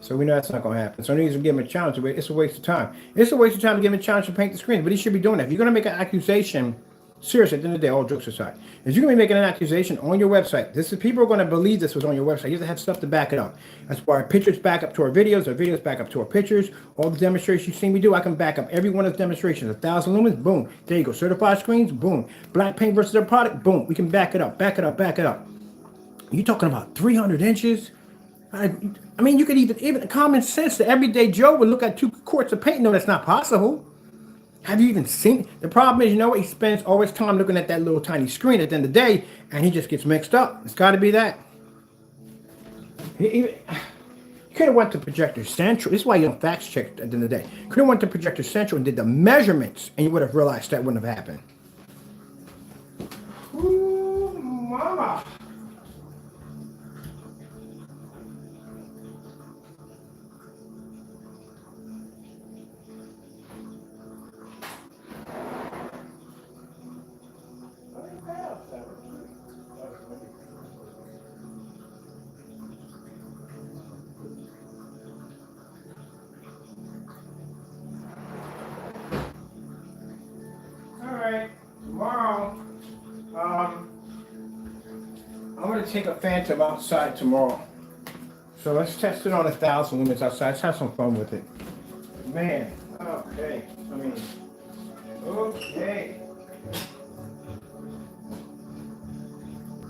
So we know that's not going to happen. So I need to give him a challenge. It's a waste of time. It's a waste of time to give him a challenge to paint the screen. But he should be doing that. If you're going to make an accusation, seriously, at the end of the day, all jokes aside, if you're going to be making an accusation on your website, people are going to believe this was on your website. You have to have stuff to back it up. That's why our pictures back up to our videos back up to our pictures. All the demonstrations you've seen me do, I can back up every one of the demonstrations. 1,000 lumens, boom. There you go. Certified screens, boom. Black paint versus their product, boom. We can back it up, back it up, back it up. You're talking about 300 inches? I mean, you could even common sense, the everyday Joe would look at 2 quarts of paint. No, that's not possible. Have you even seen it? The problem is, you know what? He spends all his time looking at that little tiny screen at the end of the day, and he just gets mixed up. It's got to be that. He could have went to Projector Central. This is why you don't fact check at the end of the day. Could have went to Projector Central and did the measurements, and you would have realized that wouldn't have happened. Ooh, mama. Tomorrow, I'm going to take a Phantom outside tomorrow. So let's test it on 1,000 lumens outside. Let's have some fun with it. Man, okay. Okay.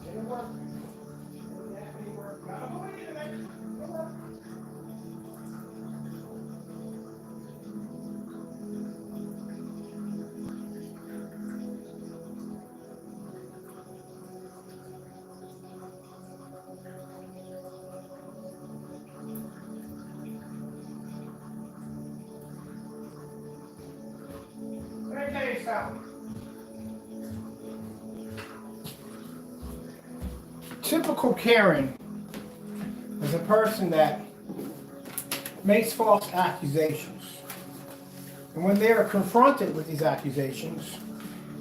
Did it work? Did it actually work? Typical Karen is a person that makes false accusations. And when they are confronted with these accusations,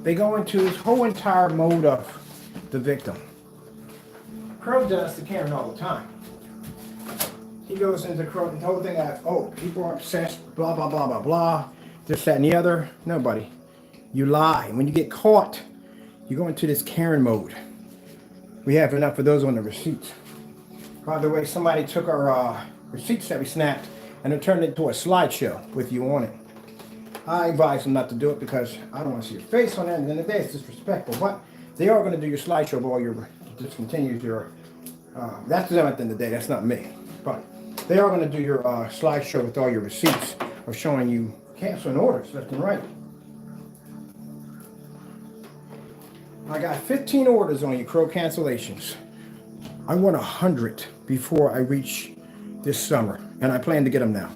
they go into this whole entire mode of the victim. Crow does to Karen all the time. He goes into the whole thing of, oh, people are obsessed, blah, blah, blah, blah, blah, this, that, and the other. Nobody. You lie. And when you get caught, you go into this Karen mode. We have enough of those on the receipts. By the way, somebody took our receipts that we snapped and they turned it into a slideshow with you on it. I advise them not to do it because I don't want to see your face on it. And at the end of the day, it's disrespectful. But they are going to do your slideshow of all your, discontinues your, that's them at the end of the day. That's not me. But they are going to do your slideshow with all your receipts of showing you canceling orders left and right. I got 15 orders on you, Crow cancellations. I want 100 before I reach this summer, and I plan to get them now.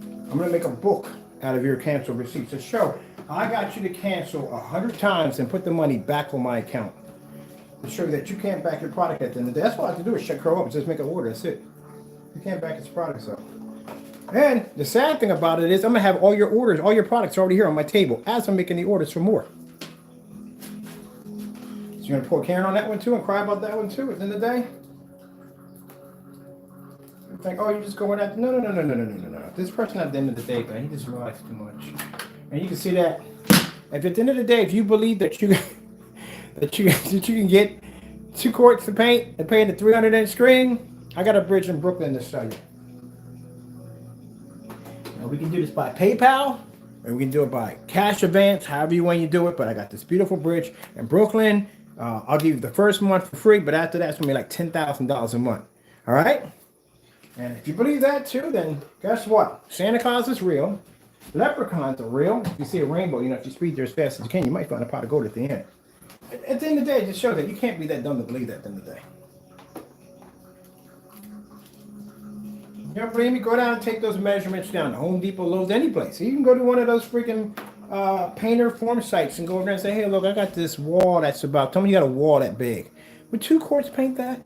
I'm going to make a book out of your cancel receipts to show I got you to cancel 100 times and put the money back on my account to show you that you can't back your product at the end of the day. That's all I have to do is shut Crow up, just make an order. That's it. You can't back its products up. And the sad thing about it is I'm going to have all your orders, all your products already here on my table as I'm making the orders for more. You're going to pull Karen on that one too and cry about that one too at the end of the day? You think, oh, you're just going after... No. This person at the end of the day, man, he just relies too much. And you can see that. If at the end of the day, if you believe that you can get 2 quarts of paint and pay the 300 inch screen, I got a bridge in Brooklyn to sell you. Now, we can do this by PayPal, or we can do it by cash advance, however you want to do it. But I got this beautiful bridge in Brooklyn. I'll give you the first month for free, but after that, it's going to be like $10,000 a month. All right? And if you believe that too, then guess what? Santa Claus is real. Leprechauns are real. If you see a rainbow, you know, if you speed there as fast as you can, you might find a pot of gold at the end. At the end of the day, just show that you can't be that dumb to believe that at the end of the day. You don't believe me? Go down and take those measurements down to Home Depot, Lowe's, any place. You can go to one of those freaking painter form sites and go over there and say, hey, look, I got this wall that's about, tell me you got a wall that big. Would 2 quarts paint that?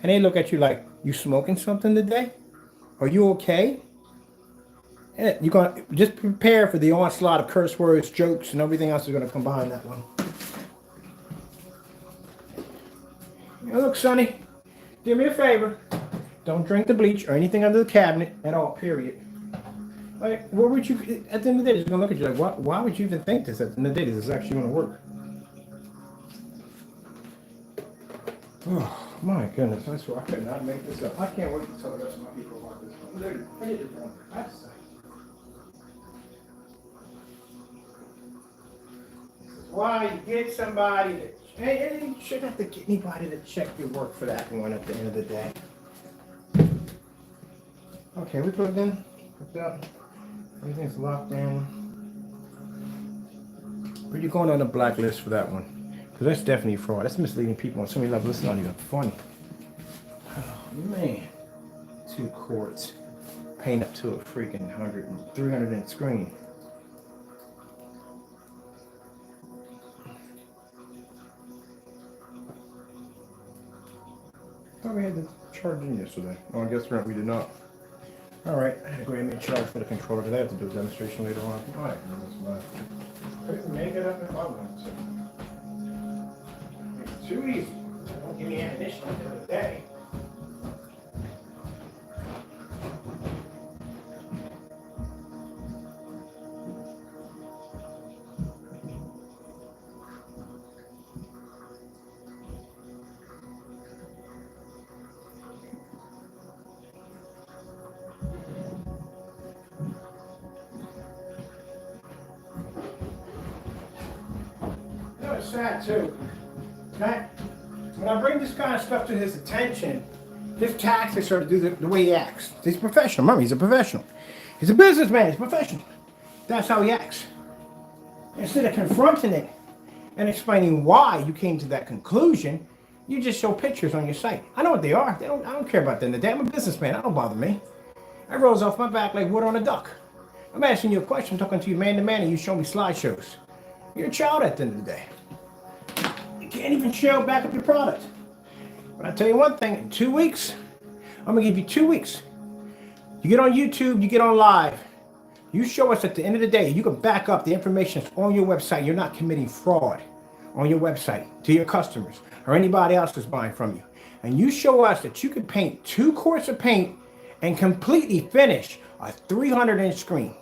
And they look at you like, you smoking something today? Are you okay? And you're going to just prepare for the onslaught of curse words, jokes, and everything else is going to come behind that one. Now look, Sonny, do me a favor. Don't drink the bleach or anything under the cabinet at all, period. Like, what would you, at the end of the day, just going to look at you like, why would you even think this at the end of the day this is actually going to work? Oh, my goodness, I swear I could not make this up. I can't wait to tell the rest of my people about this one. This is why you get somebody to, hey, you shouldn't have to get anybody to check your work for that one at the end of the day. Okay, we plugged in, hooked up, everything's locked in. But you're going on the blacklist for that one. Because that's definitely fraud. That's misleading people on so many levels. It's not even funny. Oh, man. 2 quarts. Paint up to a freaking 300 inch screen. I thought we had to charge in yesterday. Oh, I guess we did not. Alright, I had to go ahead and make a charge for the controller because I have to do a demonstration later on. Alright, I can make it up if I want to. Too easy. Don't give me ammunition at the end of the day. You know, it's sad too. That when I bring this kind of stuff to his attention, his tactics are to do the way he acts. He's a professional. Remember, he's a professional. He's a businessman. He's a professional. That's how he acts. Instead of confronting it and explaining why you came to that conclusion, you just show pictures on your site. I know what they are. I don't care about them. I'm a businessman. That don't bother me. I rolls off my back like wood on a duck. I'm asking you a question, talking to you man to man, and you show me slideshows. You're a child at the end of the day. Can't even show back up your product. But I tell you one thing, in 2 weeks, I'm gonna give you 2 weeks. You get on YouTube, you get on live. You show us at the end of the day, you can back up the information that's on your website. You're not committing fraud on your website to your customers or anybody else that's buying from you. And you show us that you can paint 2 quarts of paint and completely finish a 300 inch screen.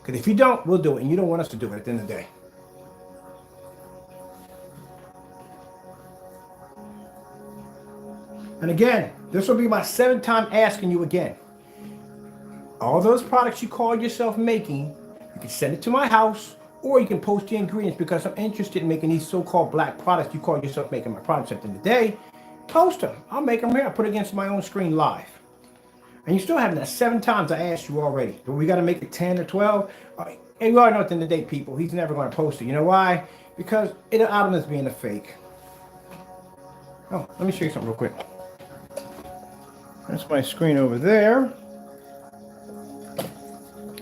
Because if you don't, we'll do it. And you don't want us to do it at the end of the day. And again, this will be my 7th time asking you again. All those products you call yourself making, you can send it to my house, or you can post the ingredients because I'm interested in making these so-called black products. You call yourself making my products at the end of the day. Post them. I'll make them here. I'll put it against my own screen live. And you still haven't that 7 times I asked you already. But we got to make it 10 or 12. Hey, we already know at the end of the day, people, he's never going to post it. You know why? Because it'll out him as being a fake. Oh, let me show you something real quick. That's my screen over there.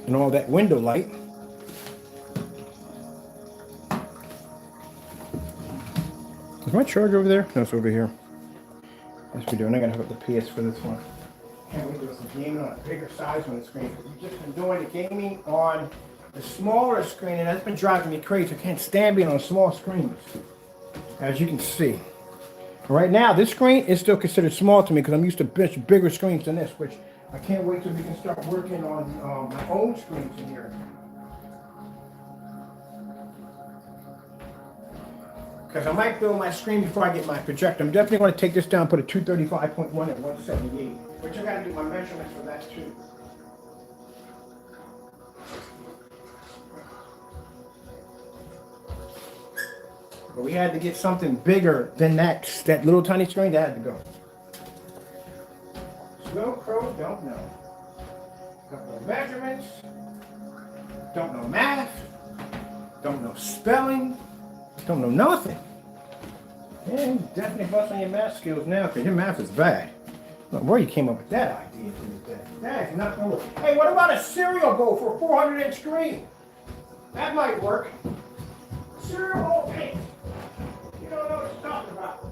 And all that window light. Is my charger over there? No, it's over here. Yes, we do. And I gotta hook up the PS for this one. Can't wait to do some gaming on a bigger size on the screen. We've just been doing the gaming on the smaller screen, and that's been driving me crazy. I can't stand being on small screens, as you can see. Right now, this screen is still considered small to me because I'm used to bigger screens than this, which I can't wait till we can start working on my own screens in here. Because I might build my screen before I get my projector. I'm definitely going to take this down, put a 235.1 at 178, which I got to do my measurements for that too. But we had to get something bigger than that little tiny screen that had to go. So no crows don't know. Don't know measurements, don't know math, don't know spelling, don't know nothing. Yeah, you definitely bust on your math skills now because your math is bad. I don't know where you came up with that idea. That is not going to work. Hey, what about a cereal bowl for a 400-inch screen? That might work. Cereal bowl paint. You don't know what you're talking about.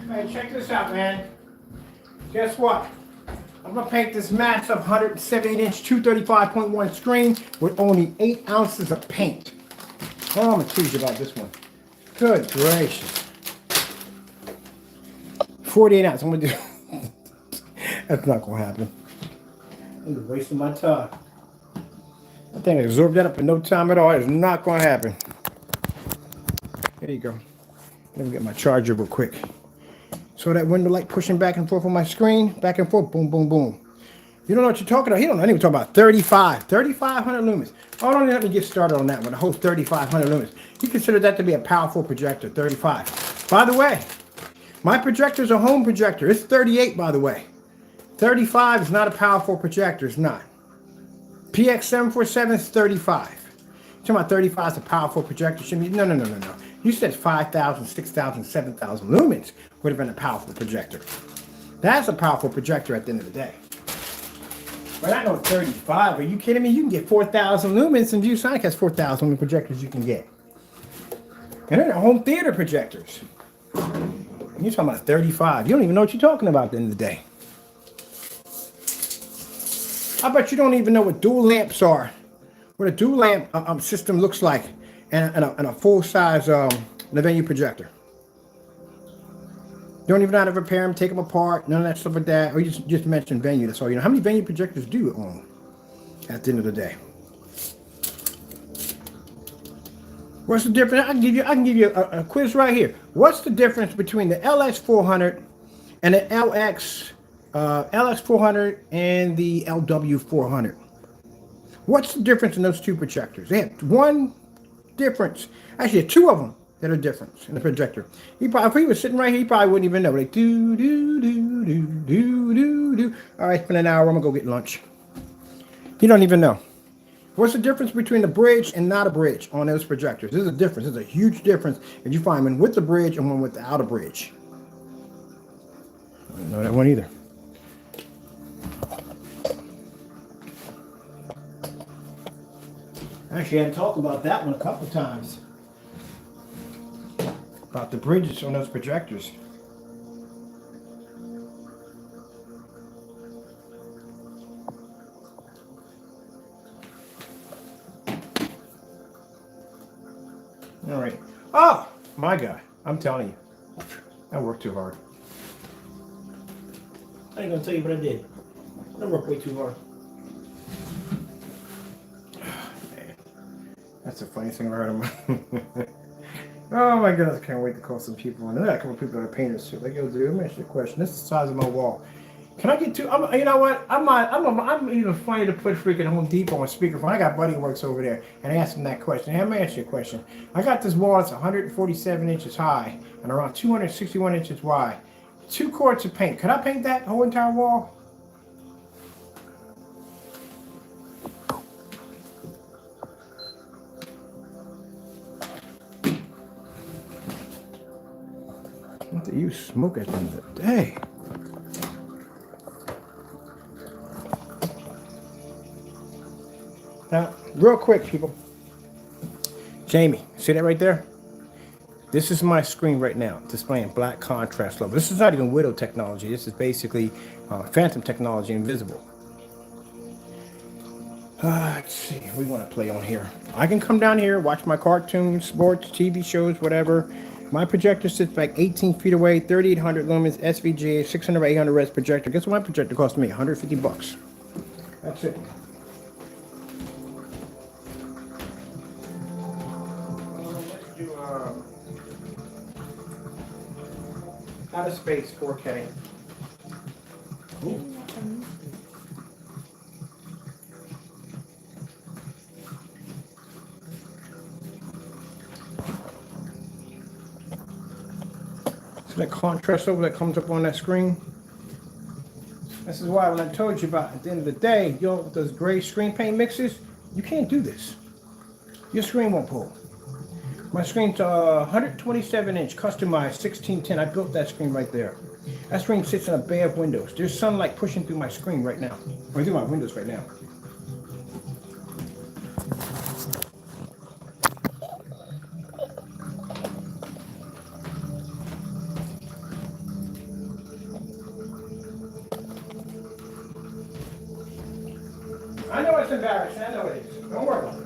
Hey, check this out, man. Guess what? I'm gonna paint this massive 178-inch 235.1 screen with only 8 ounces of paint. Oh, I'm teased about this one. Good gracious. 48 ounces. I'm gonna do. That's not gonna happen. I'm wasting my time. I think I absorbed that up in no time at all. It's not gonna happen. There you go. Let me get my charger real quick. So that window light pushing back and forth on my screen, back and forth, boom, boom, boom. You don't know what you're talking about. He don't know anything. We're talking about 3,500 lumens. Oh, don't let me get started on that one. The whole 3,500 lumens. He considered that to be a powerful projector, 35. By the way, my projector is a home projector. It's 38, by the way. 35 is not a powerful projector. It's not. PX747 is 35. You're talking about 35 is a powerful projector. No. You said 5,000, 6,000, 7,000 lumens would have been a powerful projector. That's a powerful projector at the end of the day. But I know 35. Are you kidding me? You can get 4,000 lumens, and ViewSonic has 4,000 lumen projectors you can get. And they're home theater projectors. And you're talking about 35. You don't even know what you're talking about at the end of the day. I bet you don't even know what dual lamps are. What a dual lamp system looks like, and a full-size venue projector. You don't even know how to repair them, take them apart, none of that stuff like that. Or you just mentioned venue, that's all you know. How many venue projectors do you own at the end of the day? What's the difference? I can give you a quiz right here. What's the difference between the LX400 and the LX400 and the LW400? What's the difference in those two projectors? They have one difference. Actually, two of them that are different in the projector. If he was sitting right here, he probably wouldn't even know. Like, do. All right, it's been an hour. I'm going to go get lunch. You don't even know. What's the difference between a bridge and not a bridge on those projectors? There's a difference. There's a huge difference if you find one with the bridge and one without a bridge. I don't know that one either. Actually, I had talked about that one a couple of times. About the bridges on those projectors. All right. Oh, my God. I'm telling you. I worked too hard. I ain't going to tell you what I did. I worked way too hard. That's the funniest thing I've heard of my. Oh my goodness, I can't wait to call some people. And then a couple of people that are painters too. Like, yo, dude, let me ask you a question. This is the size of my wall. Can I get two? You know what? I'm even funny to put freaking Home Depot on speakerphone. I got buddy who works over there, and I asked him that question. Hey, let me ask you a question. I got this wall that's 147 inches high and around 261 inches wide. 2 quarts of paint. Could I paint that whole entire wall? What do you smoke at the end of the day? Now, real quick, people. Jamie, see that right there? This is my screen right now, displaying black contrast level. This is not even widow technology. This is basically phantom technology, invisible. Let's see, we want to play on here. I can come down here, watch my cartoons, sports, TV shows, whatever. My projector sits back 18 feet away, 3800 lumens, SVGA, 600 by 800 res projector. Guess what my projector cost me? 150 bucks. That's it. Let's do outer space 4K. Ooh. That contrast over that comes up on that screen. This is why when I told you about at the end of the day, you know, those gray screen paint mixes, you can't do this. Your screen won't pull. My screen's 127-inch customized 1610. I built that screen right there. That screen sits in a bay of windows. There's sunlight pushing through my screen right now, or through my windows right now. I know it's embarrassing. I know it is. Don't worry about it.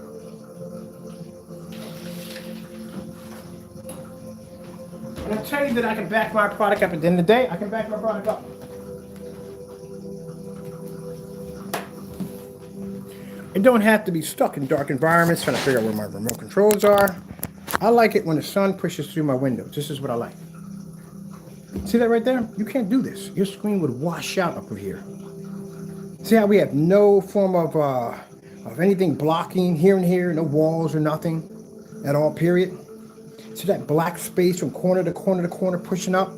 When I tell you that I can back my product up at the end of the day, I can back my product up. It don't have to be stuck in dark environments trying to figure out where my remote controls are. I like it when the sun pushes through my windows. This is what I like. See that right there? You can't do this. Your screen would wash out up here. See how we have no form of anything blocking here and here, no walls or nothing at all, period. See that black space from corner to corner to corner pushing up?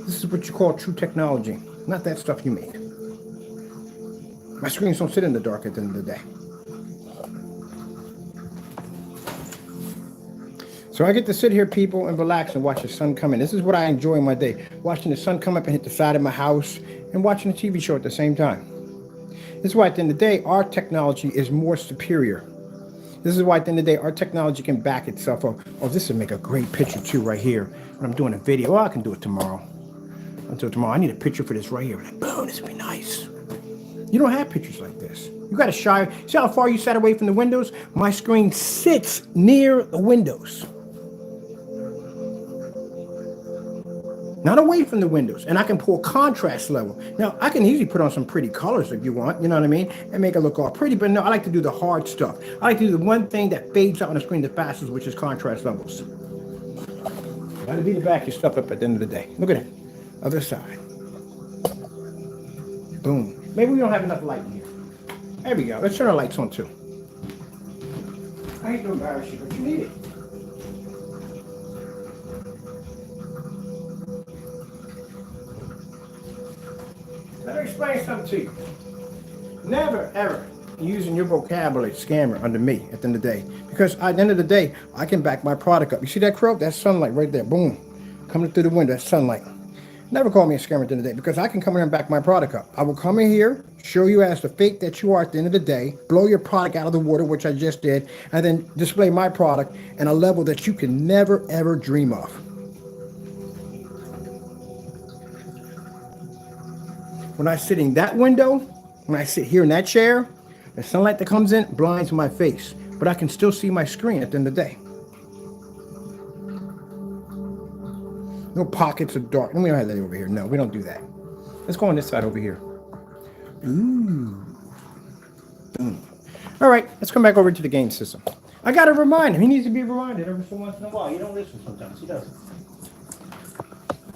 This is what you call true technology, not that stuff you make. My screens don't sit in the dark at the end of the day. So I get to sit here, people, and relax and watch the sun come in. This is what I enjoy in my day, watching the sun come up and hit the side of my house and watching a TV show at the same time. This is why at the end of the day, our technology is more superior. This is why at the end of the day, our technology can back itself up. Oh, this would make a great picture too right here. When I'm doing a video, I can do it tomorrow. Until tomorrow, I need a picture for this right here. Like, boom, this would be nice. You don't have pictures like this. You got to shy. See how far you sat away from the windows? My screen sits near the windows. Not away from the windows. And I can pull contrast level. Now, I can easily put on some pretty colors if you want, you know what I mean? And make it look all pretty. But no, I like to do the hard stuff. I like to do the one thing that fades out on the screen the fastest, which is contrast levels. Got to be to back your stuff up at the end of the day. Look at it. Other side. Boom. Maybe we don't have enough light in here. There we go. Let's turn our lights on too. I hate to embarrass you, but you need it. Let me explain something to you. Never, ever using your vocabulary scammer under me at the end of the day. Because at the end of the day, I can back my product up. You see that crow? That's sunlight right there. Boom. Coming through the window. That's sunlight. Never call me a scammer at the end of the day because I can come in and back my product up. I will come in here, show you as the fake that you are at the end of the day, blow your product out of the water, which I just did, and then display my product at a level that you can never, ever dream of. When I sit in that window, when I sit here in that chair, the sunlight that comes in blinds my face, but I can still see my screen at the end of the day. No pockets of dark. We don't have that over here. No, we don't do that. Let's go on this side over here. Ooh. Boom. All right, let's come back over to the game system. I got to remind him. He needs to be reminded every so once in a while. He don't listen sometimes. He doesn't.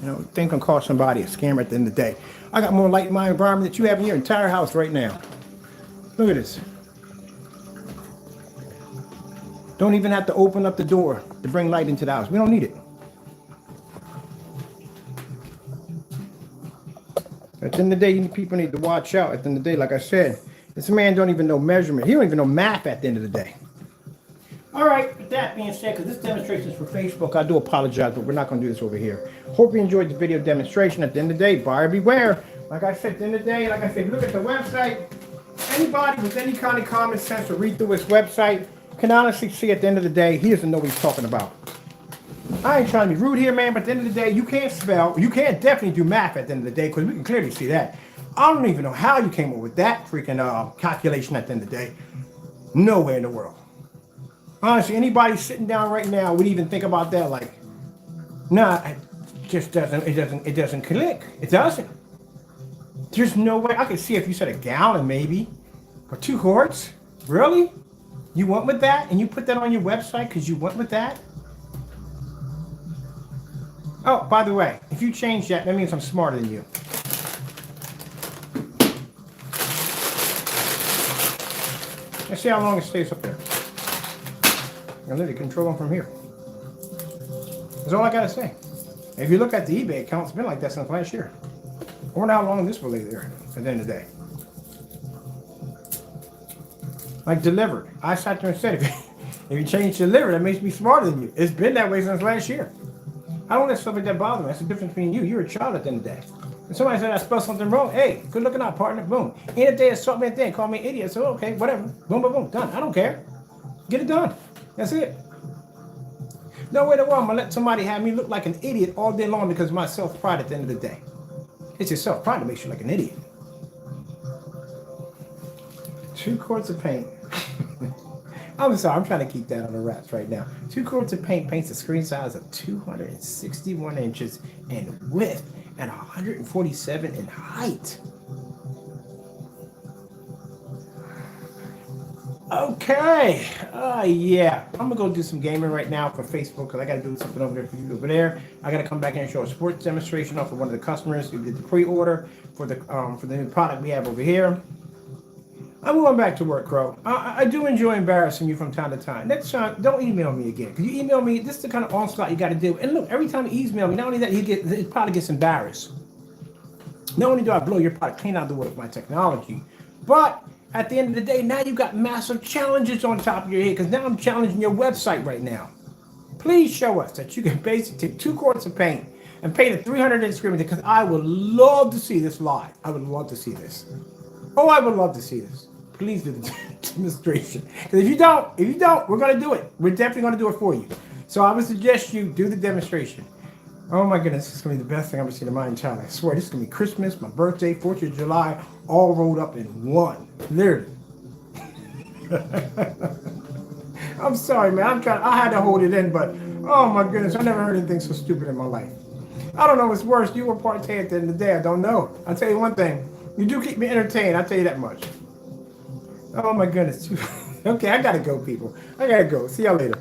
You know, think can call somebody a scammer at the end of the day. I got more light in my environment than you have in your entire house right now. Look at this. Don't even have to open up the door to bring light into the house. We don't need it. At the end of the day, people need to watch out. At the end of the day, like I said, this man don't even know measurement. He don't even know math at the end of the day. All right, with that being said, because this demonstration is for Facebook, I do apologize, but we're not going to do this over here. Hope you enjoyed the video demonstration. At the end of the day, buyer beware. Like I said, at the end of the day, like I said, look at the website. Anybody with any kind of common sense to read through his website can honestly see at the end of the day, he doesn't know what he's talking about. I ain't trying to be rude here, man, but at the end of the day, you can't spell. You can't definitely do math at the end of the day, because we can clearly see that. I don't even know how you came up with that freaking calculation at the end of the day. Nowhere in the world. Honestly, anybody sitting down right now would even think about that like, nah, it just doesn't, it doesn't click. It doesn't. There's no way. I could see if you said a gallon maybe, or 2 quarts. Really? You went with that and you put that on your website because you went with that? Oh, by the way, if you change that, that means I'm smarter than you. Let's see how long it stays up there. I'm gonna literally control them from here. That's all I gotta say. If you look at the eBay account, it's been like that since last year. I wonder how long this will lay there at the end of the day. Like delivered. I sat there and said, if you change delivered, that makes me smarter than you. It's been that way since last year. I don't let stuff like that bother me. That's the difference between you. You're a child at the end of the day. If somebody said I spelled something wrong, hey, good looking out, partner. Boom. Any day assault me a thing, call me an idiot. So okay, whatever. Boom, boom, boom. Done. I don't care. Get it done. That's it. No way in the world I'm gonna let somebody have me look like an idiot all day long because of my self-pride at the end of the day. It's your self-pride that makes you like an idiot. 2 quarts of paint. I'm sorry, I'm trying to keep that on the wraps right now. 2 quarts of paint paints a screen size of 261 inches in width and 147 in height. Okay, yeah, I'm gonna go do some gaming right now for Facebook because I gotta do something over there for you over there. I gotta come back and show a sports demonstration off of one of the customers who did the pre-order for the new product we have over here. I'm going back to work, Crow. I do enjoy embarrassing you from time to time. Next time, don't email me again. Because you email me, this is the kind of onslaught you got to do. And look, every time you email me, not only that, it probably gets embarrassed. Not only do I blow your product clean out of the way with my technology, but at the end of the day, now you got massive challenges on top of your head. Because now I'm challenging your website right now. Please show us that you can basically take 2 quarts of paint and paint a 300-inch screen because I would love to see this live. I would love to see this. Oh, I would love to see this. Please do the demonstration. Because if you don't, we're going to do it. We're definitely going to do it for you. So I would suggest you do the demonstration. Oh my goodness, this is going to be the best thing I've ever seen in my entire life. I swear, this is going to be Christmas, my birthday, 4th of July, all rolled up in one. Literally. I'm sorry, man. I had to hold it in, but oh my goodness, I never heard anything so stupid in my life. I don't know what's worse. You or Partey at the end of the day, I don't know. I'll tell you one thing. You do keep me entertained, I'll tell you that much. Oh my goodness. Okay, I gotta go, people. I gotta go. See y'all later.